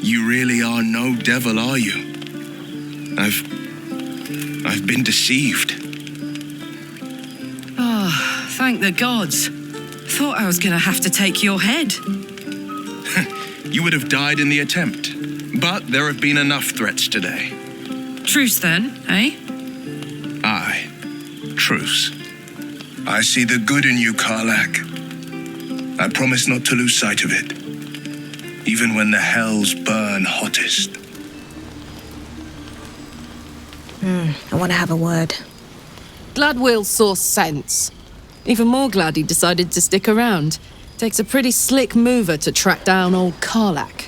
You really are no devil, are you? I've been deceived. Oh, thank the gods. Thought I was gonna have to take your head. You would have died in the attempt, but there have been enough threats today. Truce then, eh? Aye, truce. I see the good in you, Karlach. I promise not to lose sight of it, even when the hells burn hottest. I want to have a word. Glad Will saw sense. Even more glad he decided to stick around. Takes a pretty slick mover to track down old Karlach.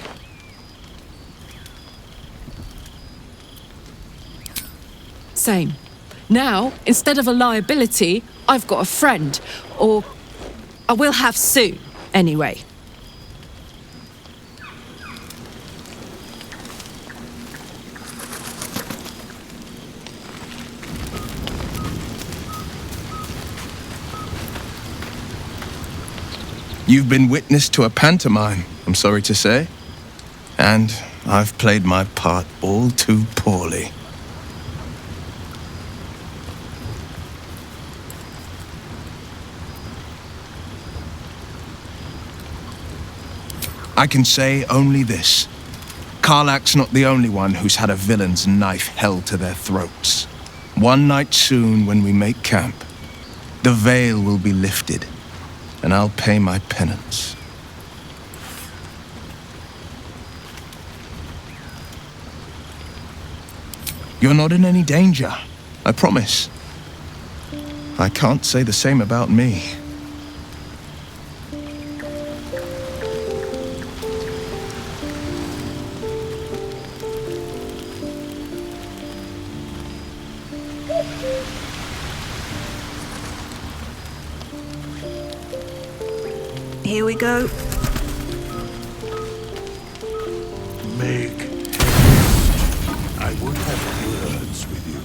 Same. Now, instead of a liability, I've got a friend. Or I will have soon, anyway. You've been witness to a pantomime, I'm sorry to say. And I've played my part all too poorly. I can say only this. Karlach's not the only one who's had a villain's knife held to their throats. One night soon, when we make camp, the veil will be lifted, and I'll pay my penance. You're not in any danger, I promise. I can't say the same about me. Here we go. Make haste. I would have words with you.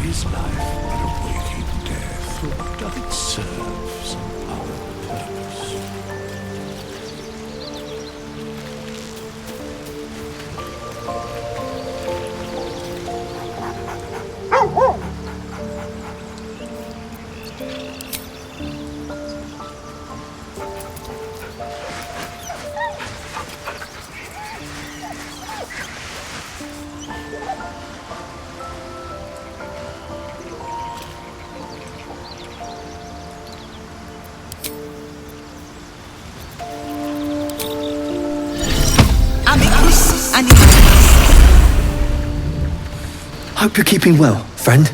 Is life but a waking death, or doth it serve some other purpose? Hope you're keeping well, friend.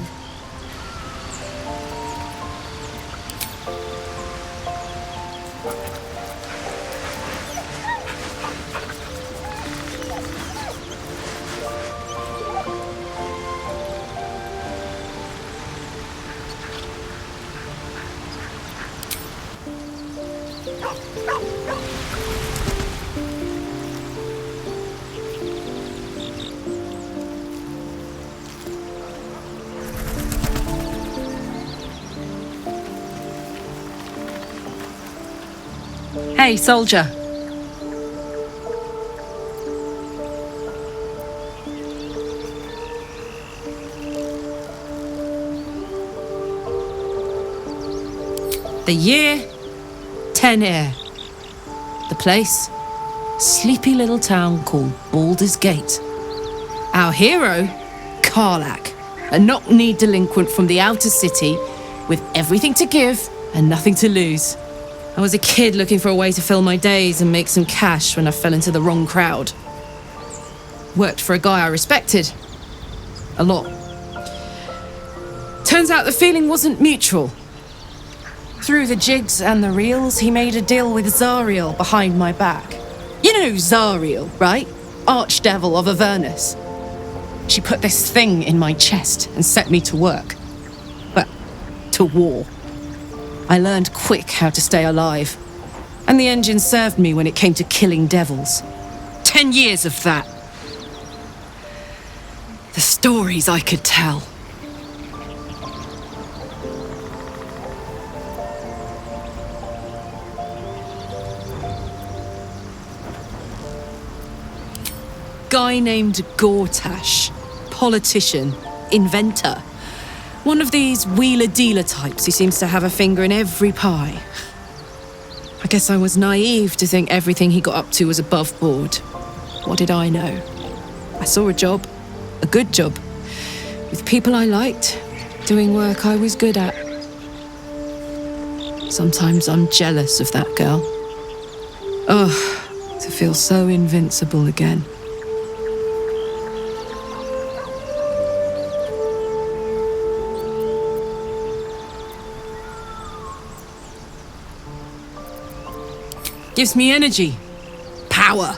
Hey, soldier. The year, 10 Air. The place, sleepy little town called Baldur's Gate. Our hero, Karlach, a knock-kneed delinquent from the outer city with everything to give and nothing to lose. I was a kid looking for a way to fill my days and make some cash when I fell into the wrong crowd. Worked for a guy I respected. A lot. Turns out the feeling wasn't mutual. Through the jigs and the reels, he made a deal with Zariel behind my back. You know Zariel, right? Archdevil of Avernus. She put this thing in my chest and set me to work. Well, to war. I learned quick how to stay alive. And the engine served me when it came to killing devils. 10 years of that. The stories I could tell. Guy named Gortash, politician, inventor. One of these wheeler-dealer types who seems to have a finger in every pie. I guess I was naive to think everything he got up to was above board. What did I know? I saw a job, a good job, with people I liked, doing work I was good at. Sometimes I'm jealous of that girl. Oh, to feel so invincible again. Gives me energy, power.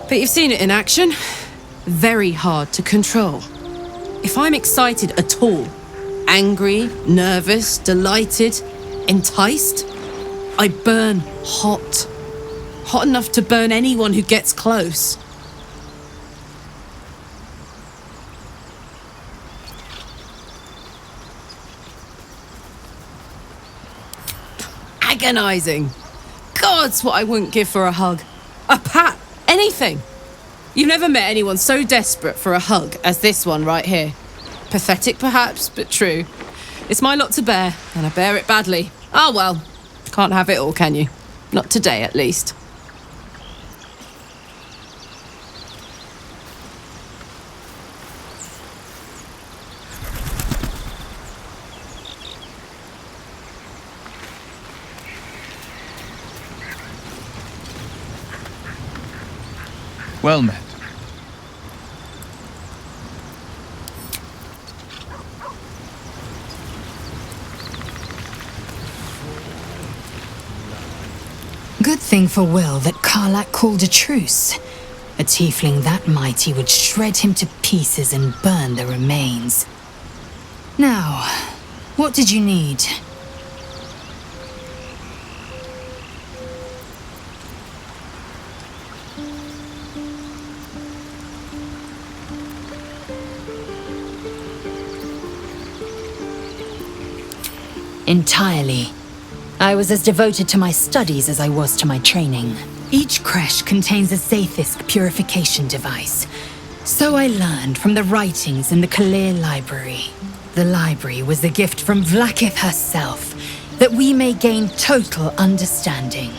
But you've seen it in action. Very hard to control. If I'm excited at all, angry, nervous, delighted, enticed, I burn hot. Hot enough to burn anyone who gets close. Agonizing. Gods, what I wouldn't give for a hug. A pat, anything. You've never met anyone so desperate for a hug as this one right here. Pathetic perhaps, but true. It's my lot to bear, and I bear it badly. Ah well, can't have it all, can you? Not today, at least. Well met. Good thing for Will that Karlach called a truce. A tiefling that mighty would shred him to pieces and burn the remains. Now, what did you need? Entirely. I was as devoted to my studies as I was to my training. Each creche contains a Zaithisk purification device. So I learned from the writings in the Kalir library. The library was a gift from Vlaakith herself, that we may gain total understanding.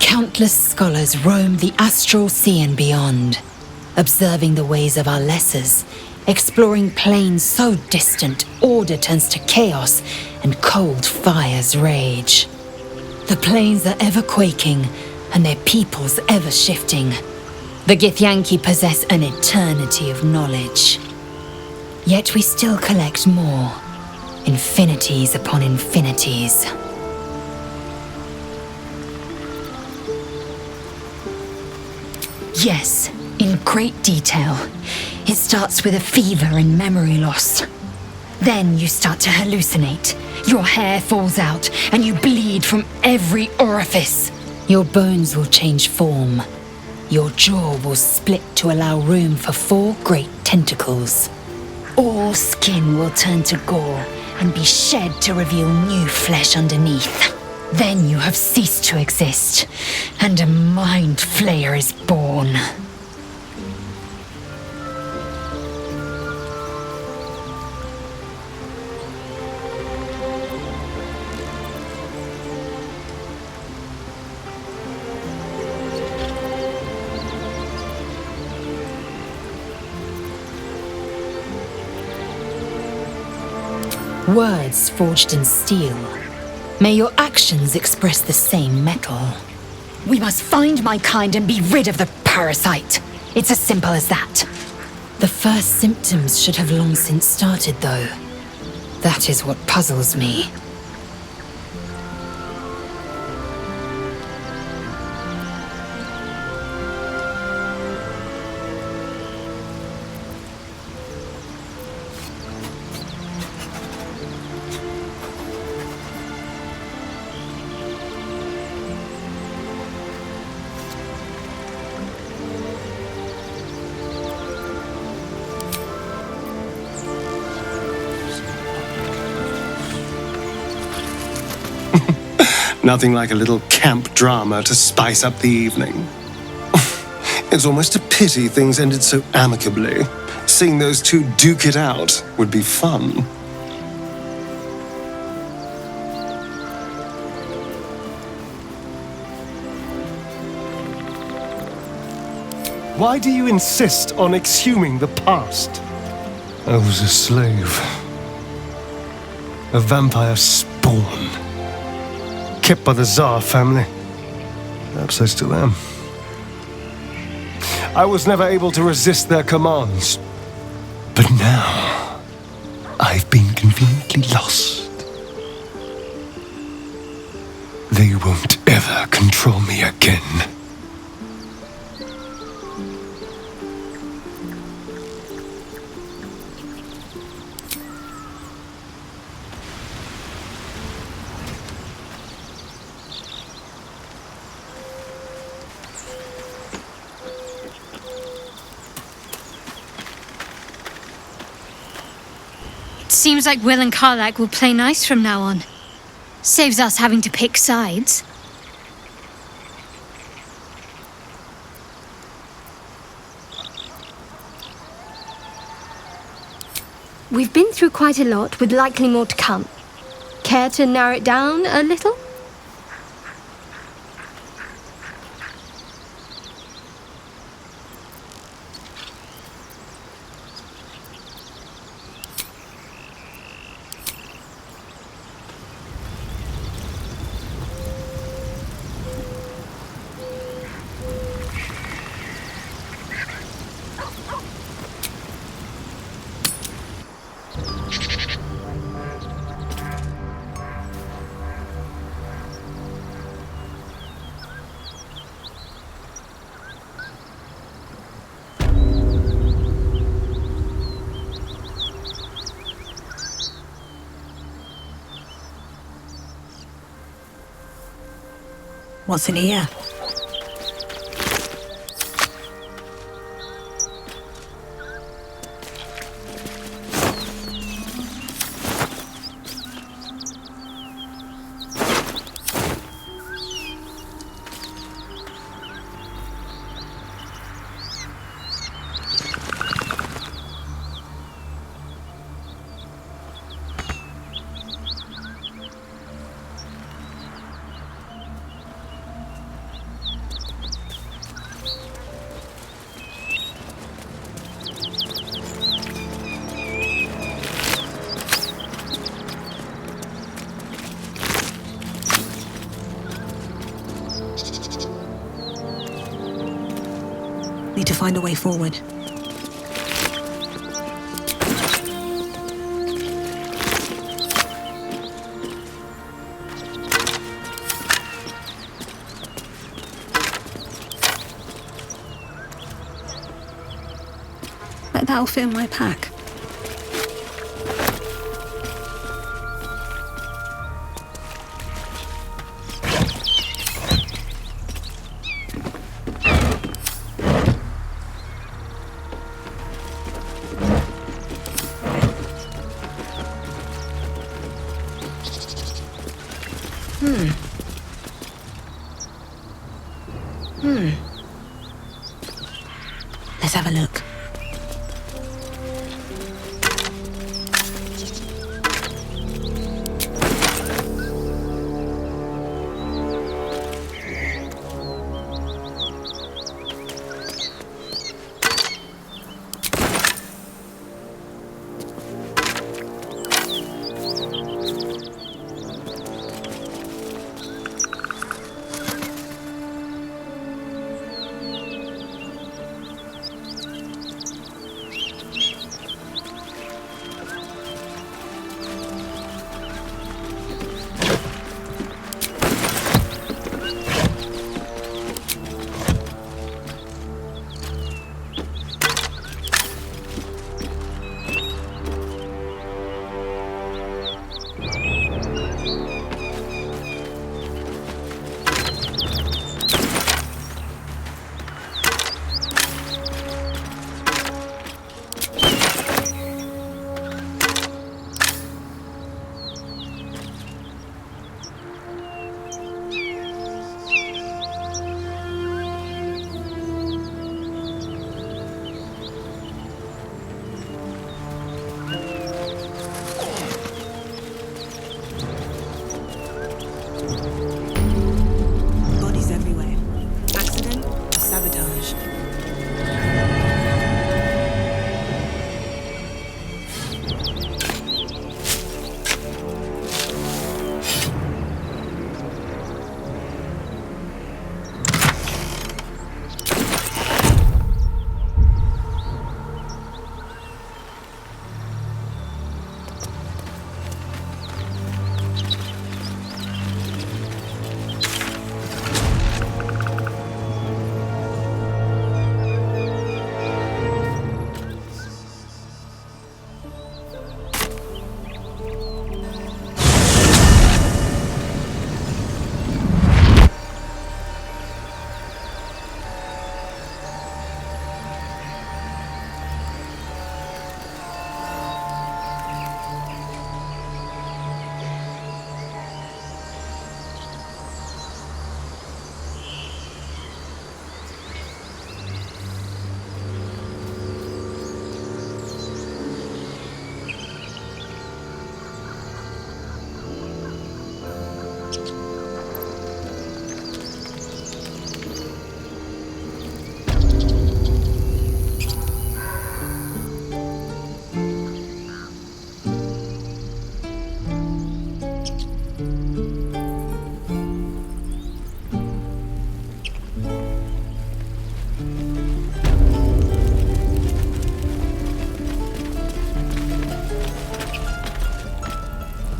Countless scholars roam the astral sea and beyond, observing the ways of our lessers, exploring planes so distant order turns to chaos and cold fires rage. The planes are ever quaking and their peoples ever shifting. The Githyanki possess an eternity of knowledge. Yet we still collect more, infinities upon infinities. Yes, in great detail. It starts with a fever and memory loss. Then you start to hallucinate. Your hair falls out and you bleed from every orifice. Your bones will change form. Your jaw will split to allow room for 4 great tentacles. All skin will turn to gore and be shed to reveal new flesh underneath. Then you have ceased to exist, and a mind flayer is born. Words forged in steel. May your actions express the same metal. We must find my kind and be rid of the parasite. It's as simple as that. The first symptoms should have long since started, though. That is what puzzles me. Nothing like a little camp drama to spice up the evening. It's almost a pity things ended so amicably. Seeing those two duke it out would be fun. Why do you insist on exhuming the past? I was a slave. A vampire spawn. Kept by the Tsar family. Perhaps I still am. I was never able to resist their commands. But now, I've been conveniently lost. They won't ever control me again. Seems like Will and Karlach will play nice from now on. Saves us having to pick sides. We've been through quite a lot, with likely more to come. Care to narrow it down a little? What's in here? Need to find a way forward. Bet that'll fit in my pack. Let's have a look.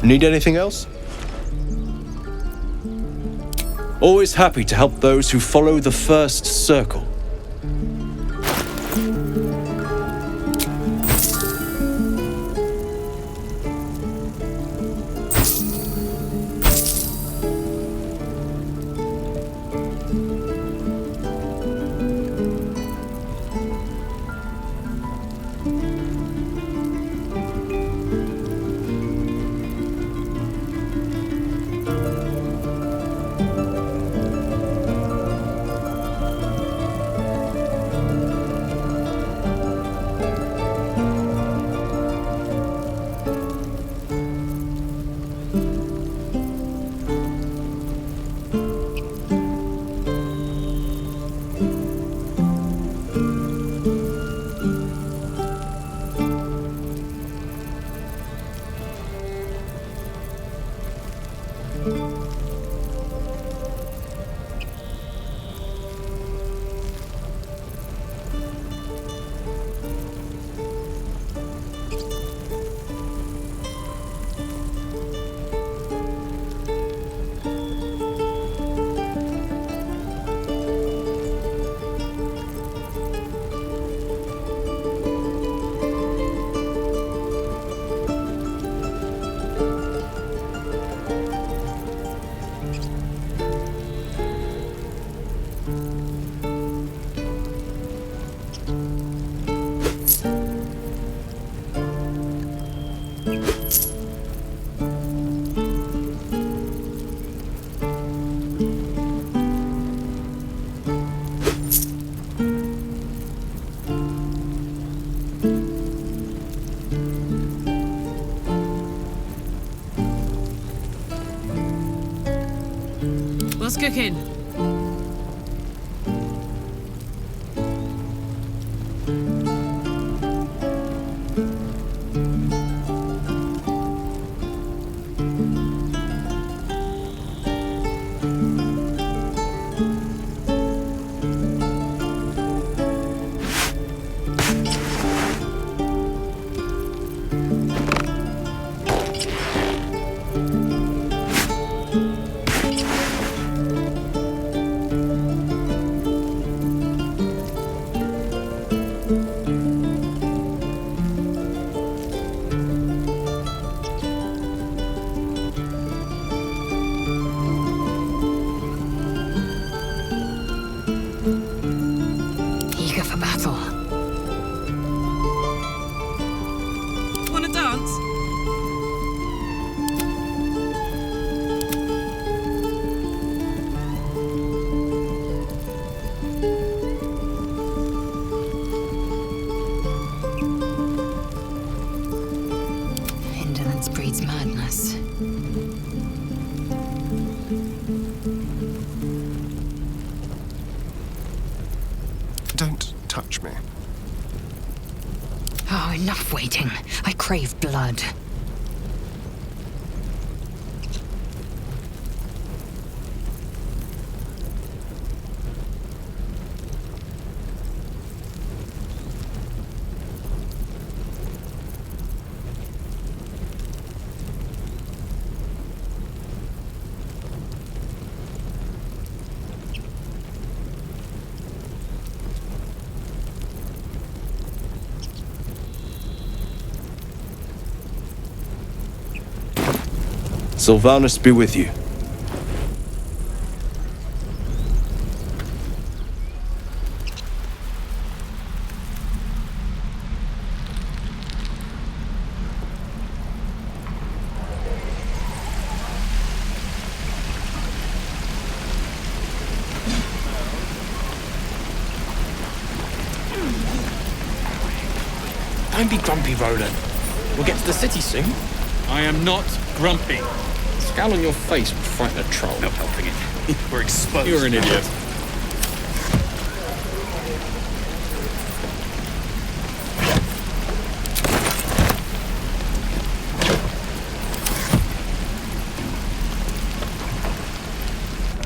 Need anything else? Always happy to help those who follow the first circle. What's cooking? Eager for battle. Wanna dance? Indolence breeds madness. Don't touch me. Oh, enough waiting. I crave blood. Sylvanus be with you. Don't be grumpy, Roland. We'll get to the city soon. I am not grumpy. Scowl on your face would frighten a troll. No helping it. We're exposed. You're an idiot.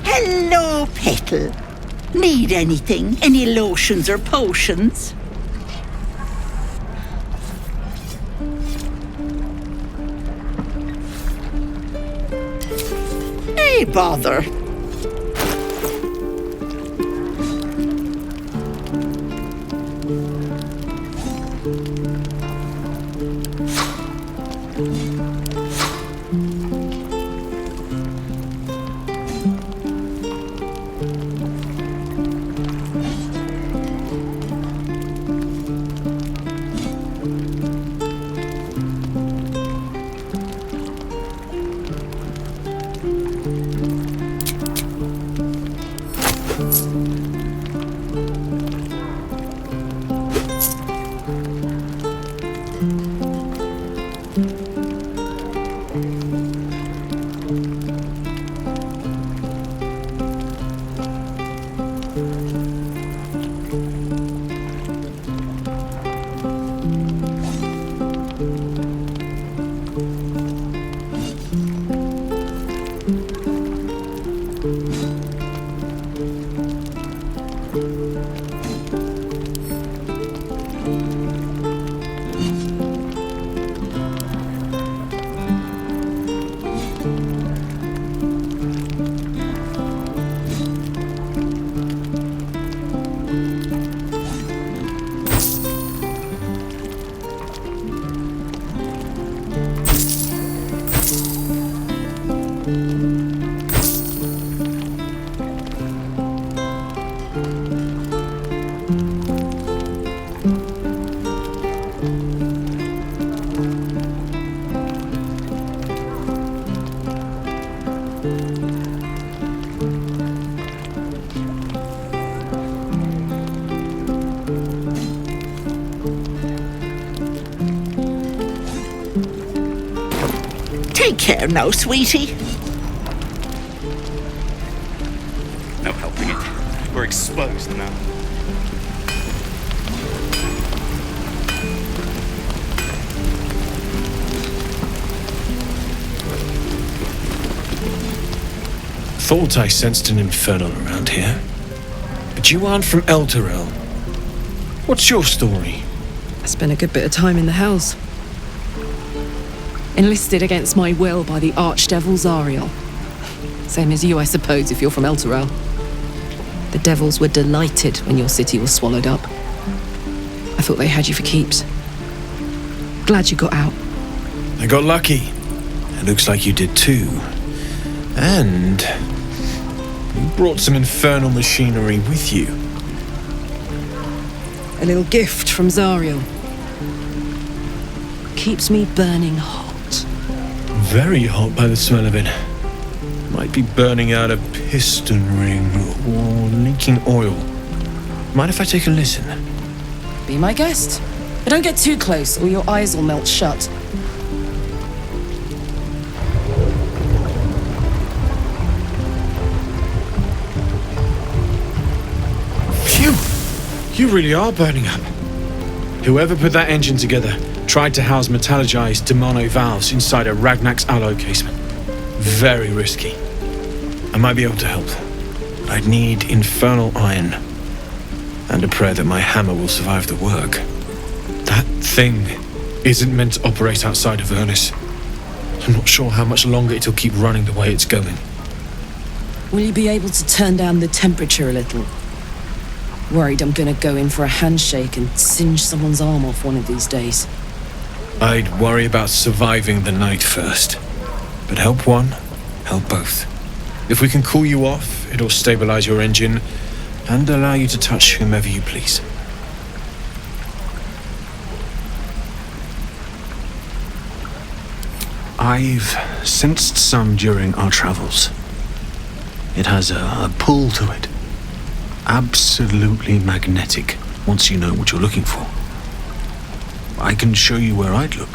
Hello, Petal. Need anything? Any lotions or potions? Why bother? Take care now, sweetie. No helping it. We're exposed now. Thought I sensed an infernal around here. But you aren't from Elturel. What's your story? I spent a good bit of time in the Hells. Enlisted against my will by the Archdevil Zariel. Same as you, I suppose, if you're from Elturel. The devils were delighted when your city was swallowed up. I thought they had you for keeps. Glad you got out. I got lucky. It looks like you did too. And you brought some infernal machinery with you. A little gift from Zariel. Keeps me burning hot. Very hot by the smell of it. Might be burning out a piston ring or leaking oil. Mind if I take a listen? Be my guest. But don't get too close or your eyes will melt shut. Phew! You really are burning up. Whoever put that engine together tried to house metallogized Demano valves inside a Ragnak's alloy casement. Very risky. I might be able to help. But I'd need infernal iron. And a prayer that my hammer will survive the work. That thing isn't meant to operate outside of Vernus. I'm not sure how much longer it'll keep running the way it's going. Will you be able to turn down the temperature a little? Worried I'm gonna go in for a handshake and singe someone's arm off one of these days. I'd worry about surviving the night first. But help one, help both. If we can cool you off, it'll stabilize your engine and allow you to touch whomever you please. I've sensed some during our travels. It has a pull to it. Absolutely magnetic, once you know what you're looking for. I can show you where I'd look.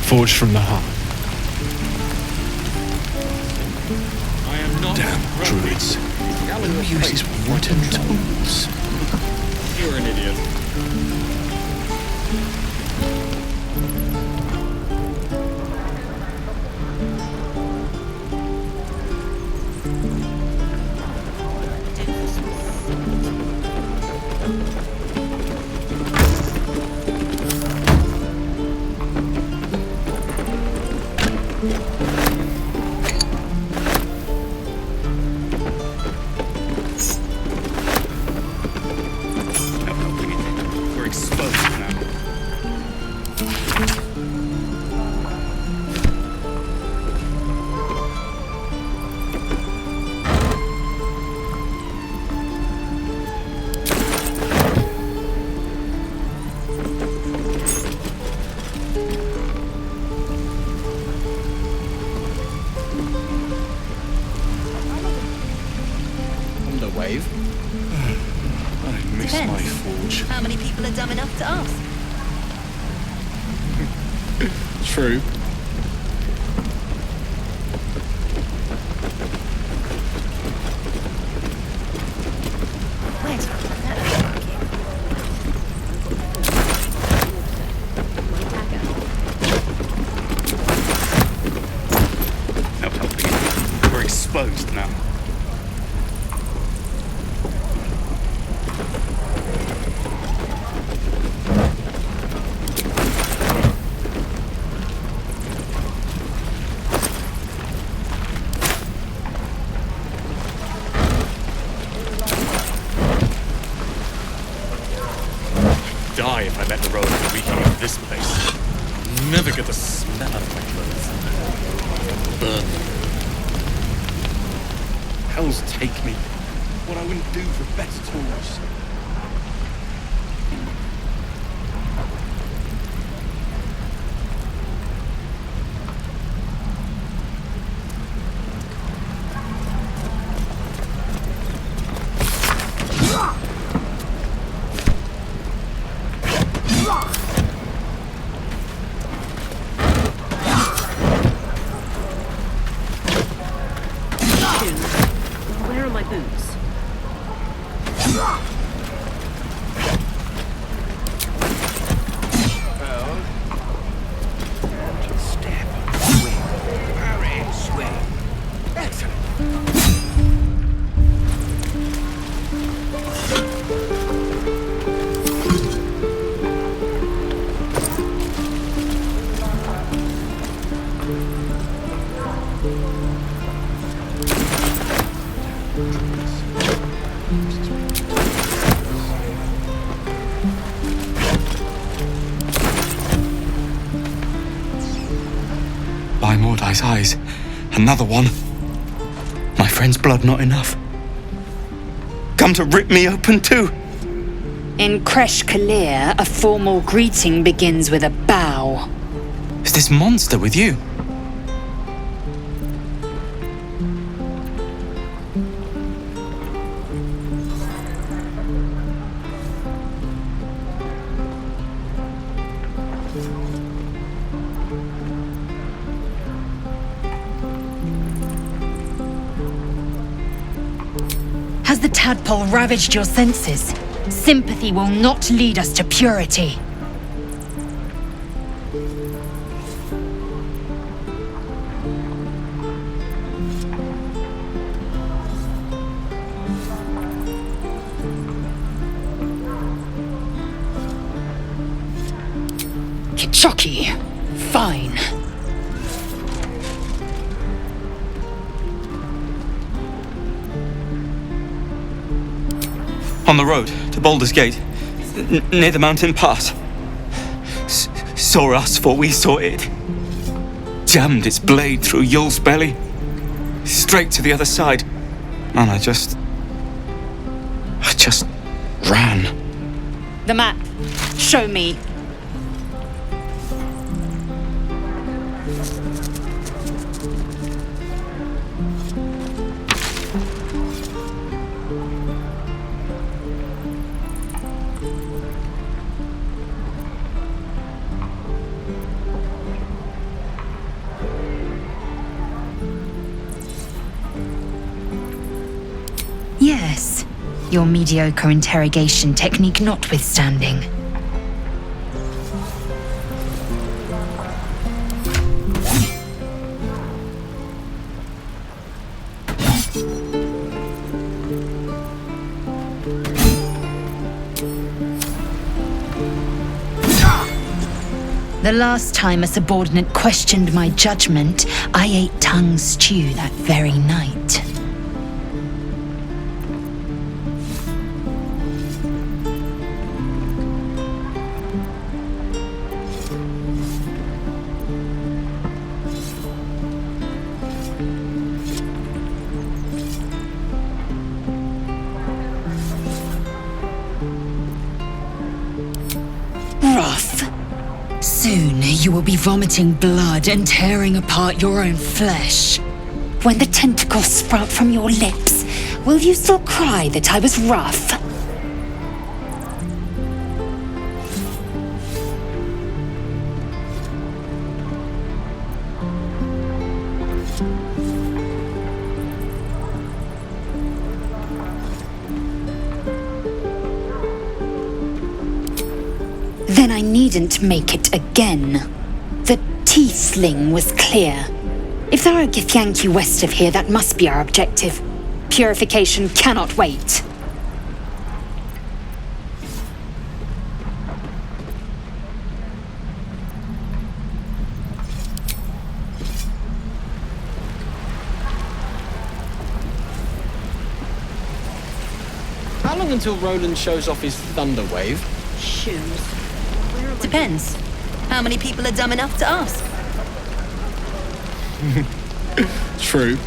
Forged from the heart. I am not Damn druids. Who uses wooden tools? You're an idiot. wave. I miss Depends. my forge. How many people are dumb enough to ask? True. Where did you find that? No helping it. We're exposed now. Die if I let the road be weakening of this place. I'll never get the smell out of my clothes. Burn them. Hells take me. What I wouldn't do for better tools. Where are my boots? By Mordai's eyes, another one. My friend's blood not enough. Come to rip me open too. In Kresh Kalir, a formal greeting begins with a bow. Is this monster with you? Has the tadpole ravaged your senses? Sympathy will not lead us to purity. Kichoki. Fine. On the road to Baldur's Gate, near the mountain pass. Saw us for we saw it. Jammed its blade through Yul's belly, straight to the other side. And I just ran. The map. Show me. Yes, your mediocre interrogation technique notwithstanding. The last time a subordinate questioned my judgment, I ate tongue stew that very night. Rough. Soon you will be vomiting blood and tearing apart your own flesh. When the tentacles sprout from your lips, Will you still cry that I was rough? Then I needn't make it again. The Tiefling was clear. If there are Githyanki west of here, that must be our objective. Purification cannot wait. How long until Roland shows off his thunder wave? Shoes. Depends. How many people are dumb enough to ask? True.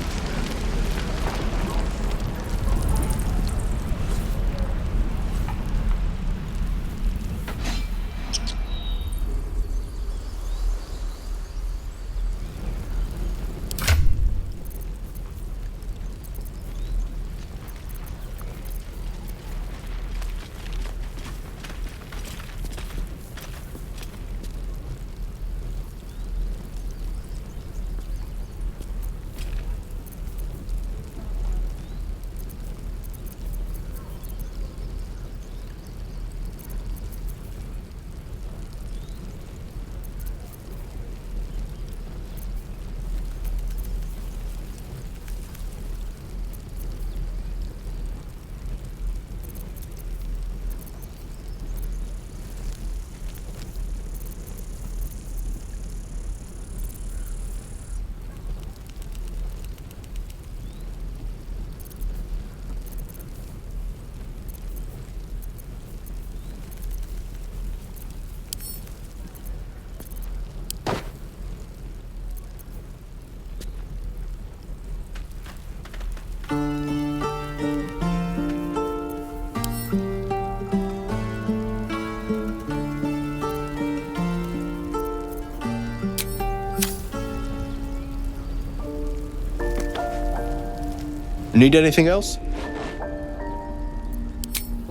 Need anything else?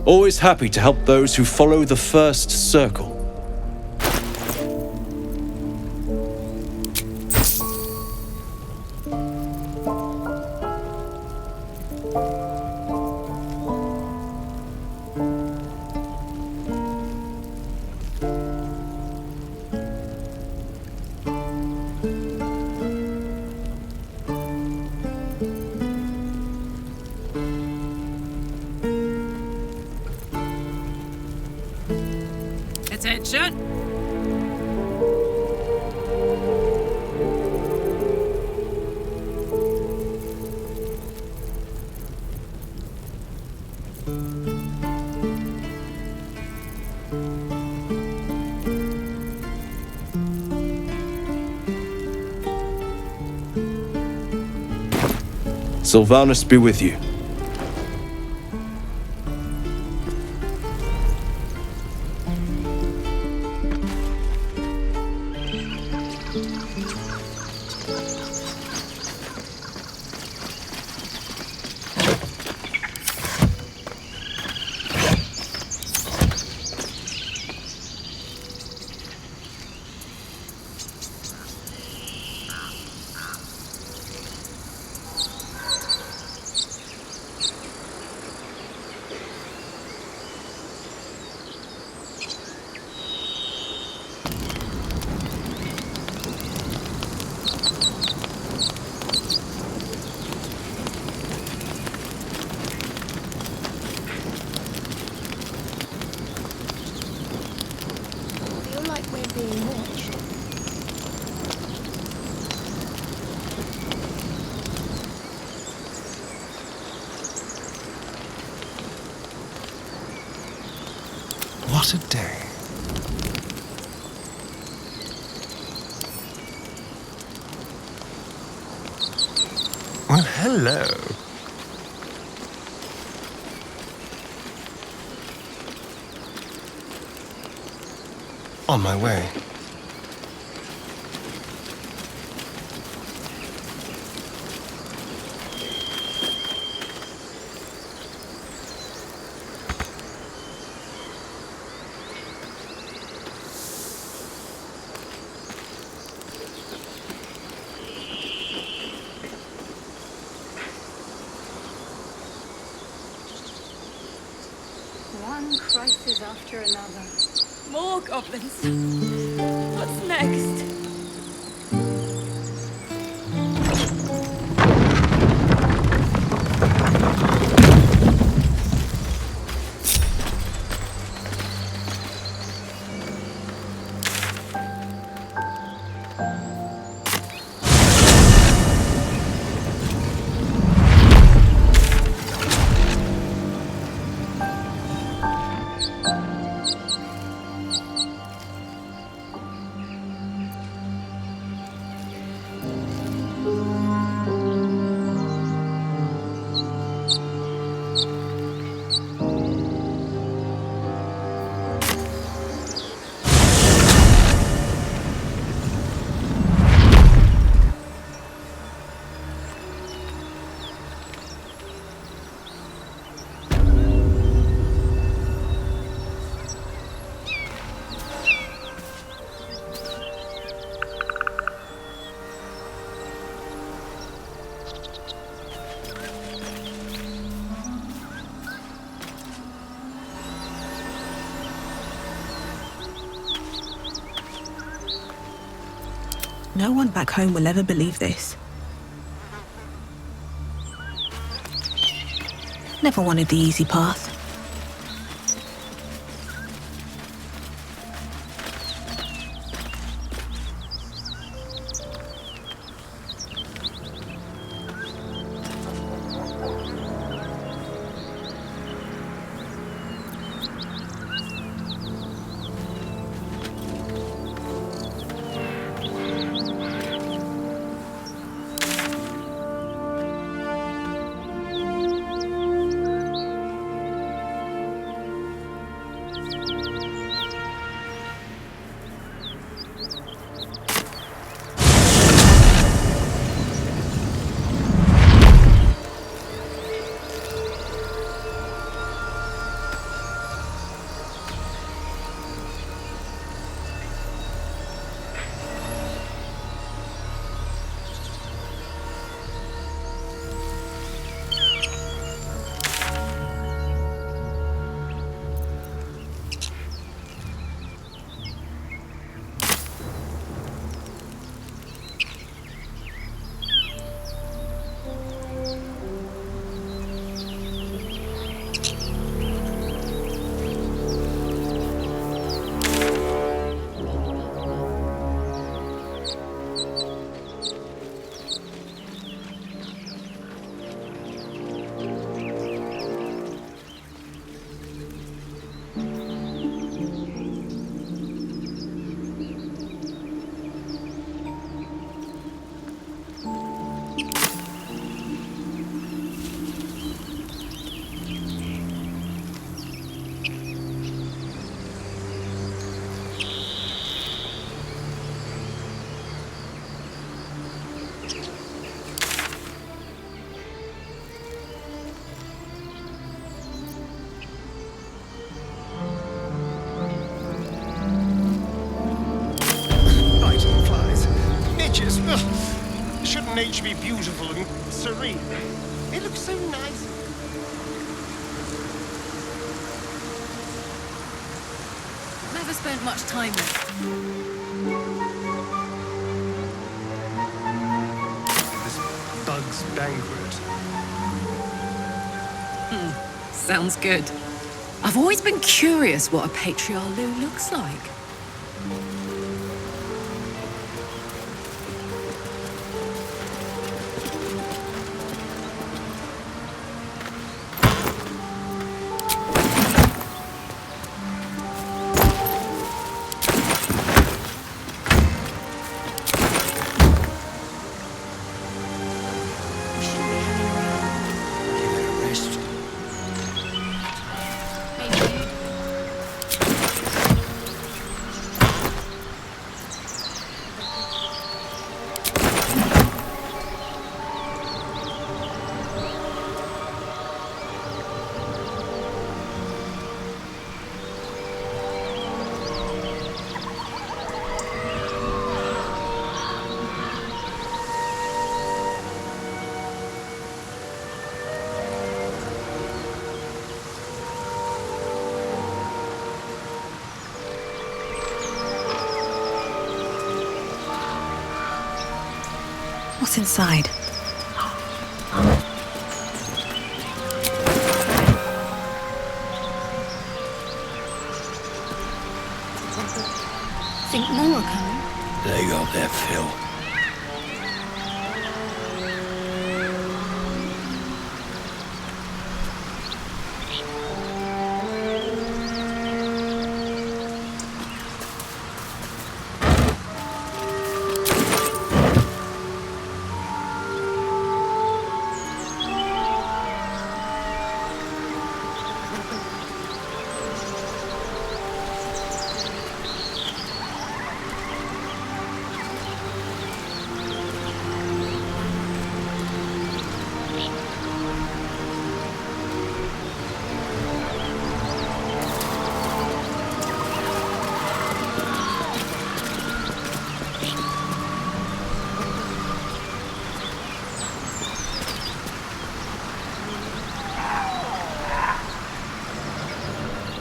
Always happy to help those who follow the first circle. Attention! Sylvanus be with you. What a day. Well, hello. On my way. One crisis after another. More goblins. What's next? No one back home will ever believe this. Never wanted the easy path. Shouldn't nature be beautiful and serene? It looks so nice. Never spent much time there. This bug's banquet. Sounds good. I've always been curious what a patriarch looks like. What's inside? Think more are coming? They got their fill.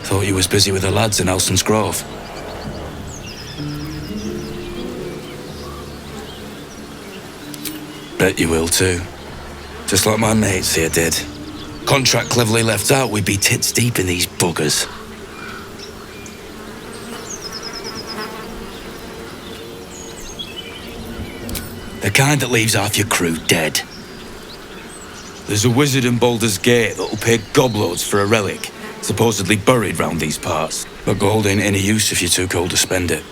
Thought you was busy with the lads in Elson's Grove. Bet you will too. Just like my mates here did. Contract cleverly left out, we'd be tits deep in these buggers. The kind that leaves half your crew dead. There's a wizard in Baldur's Gate that'll pay gobloads for a relic, supposedly buried round these parts. But gold ain't any use if you're too cold to spend it.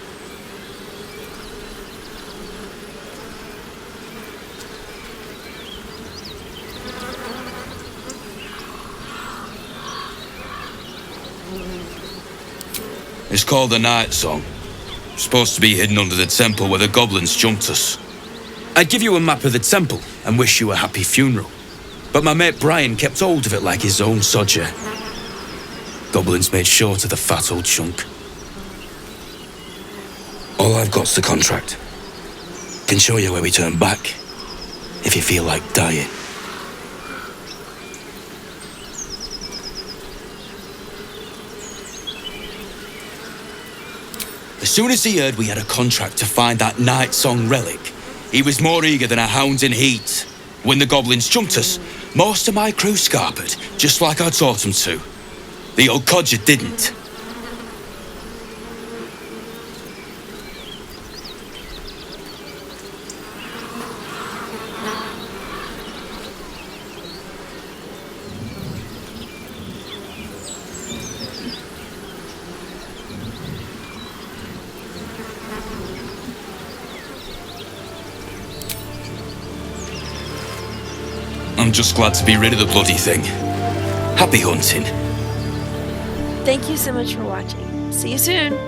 It's called the Night Song. Supposed to be hidden under the temple where the goblins jumped us. I'd give you a map of the temple and wish you a happy funeral. But my mate Brian kept hold of it like his own sodger. Goblins made short of the fat old chunk. All I've got's the contract. Can show you where we turn back, if you feel like dying. As soon as he heard we had a contract to find that Night Song relic, he was more eager than a hound in heat. When the goblins jumped us, most of my crew scarpered, just like I taught them to. The old codger didn't. I'm just glad to be rid of the bloody thing. Happy hunting. Thank you so much for watching. See you soon.